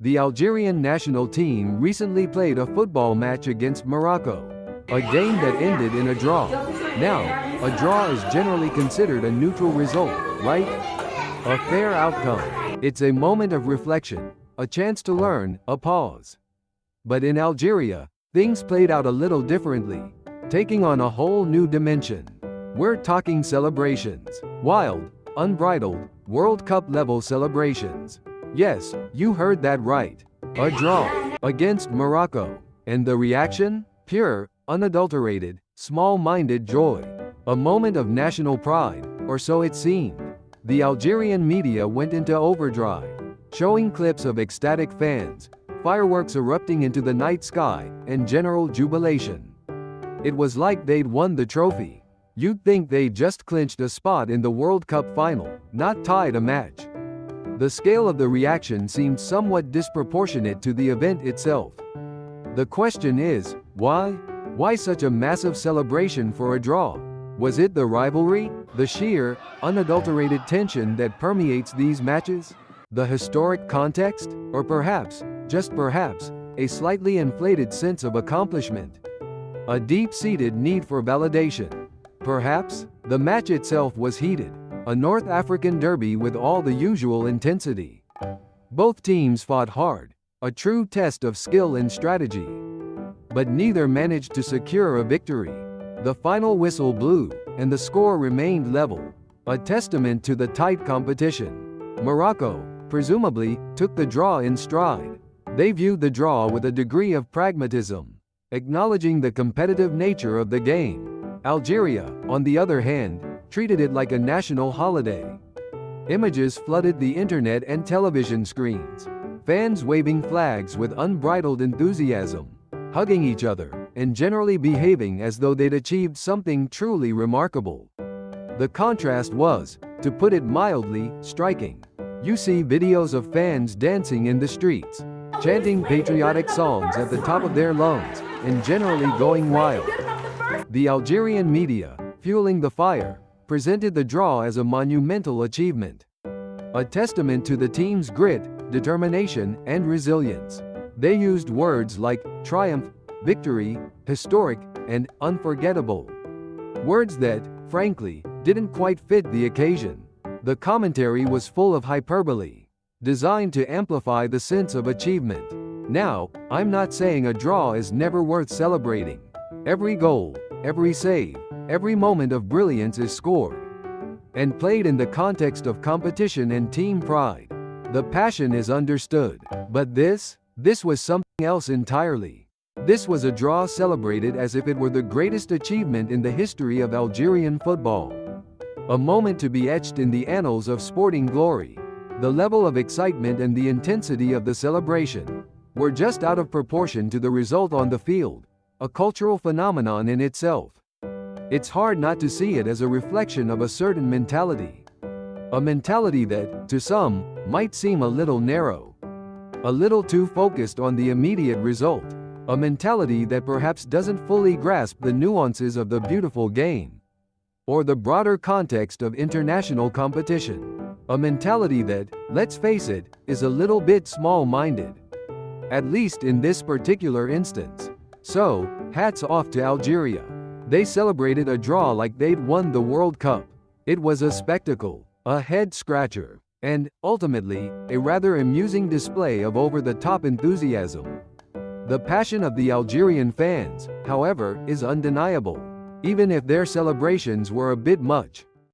The Algerian national team recently played a football match against Morocco, a game that ended in a draw. Now, a draw is generally considered a neutral result, right? A fair outcome. It's a moment of reflection, a chance to learn, a pause. But in Algeria, things played out a little differently, taking on a whole new dimension. We're talking celebrations. Wild, unbridled, World Cup level celebrations. Yes, you heard that right. A draw against Morocco. And the reaction? Pure, unadulterated, small-minded joy. A moment of national pride, or so it seemed. The Algerian media went into overdrive, showing clips of ecstatic fans, fireworks erupting into the night sky, and general jubilation. It was like they'd won the trophy. You'd think they just clinched a spot in the World Cup final, not tied a match. The scale of the reaction seemed somewhat disproportionate to the event itself. The question is, why? Why such a massive celebration for a draw? Was it the rivalry, the sheer, unadulterated tension that permeates these matches? The historic context? Or perhaps, just perhaps, a slightly inflated sense of accomplishment? A deep-seated need for validation? Perhaps, the match itself was heated, a North African derby with all the usual intensity. Both teams fought hard, a true test of skill and strategy. But neither managed to secure a victory. The final whistle blew, and the score remained level, a testament to the tight competition. Morocco, presumably, took the draw in stride. They viewed the draw with a degree of pragmatism, acknowledging the competitive nature of the game. Algeria, on the other hand, treated it like a national holiday. Images flooded the internet and television screens. Fans waving flags with unbridled enthusiasm, hugging each other, and generally behaving as though they'd achieved something truly remarkable. The contrast was, to put it mildly, striking. You see videos of fans dancing in the streets, chanting patriotic songs at the top of their lungs, and generally going wild. The Algerian media, fueling the fire, presented the draw as a monumental achievement. A testament to the team's grit, determination, and resilience. They used words like triumph, victory, historic, and unforgettable. Words that, frankly, didn't quite fit the occasion. The commentary was full of hyperbole, designed to amplify the sense of achievement. Now, I'm not saying a draw is never worth celebrating. Every goal, every save, every moment of brilliance is scored and played in the context of competition and team pride. The passion is understood. But this was something else entirely. This was a draw celebrated as if it were the greatest achievement in the history of Algerian football. A moment to be etched in the annals of sporting glory. The level of excitement and the intensity of the celebration were just out of proportion to the result on the field, a cultural phenomenon in itself. It's hard not to see it as a reflection of a certain mentality. A mentality that, to some, might seem a little narrow. A little too focused on the immediate result. A mentality that perhaps doesn't fully grasp the nuances of the beautiful game, or the broader context of international competition. A mentality that, let's face it, is a little bit small-minded. At least in this particular instance. So, hats off to Algeria. They celebrated a draw like they'd won the World Cup. It was a spectacle, a head-scratcher, and, ultimately, a rather amusing display of over-the-top enthusiasm. The passion of the Algerian fans, however, is undeniable, even if their celebrations were a bit much.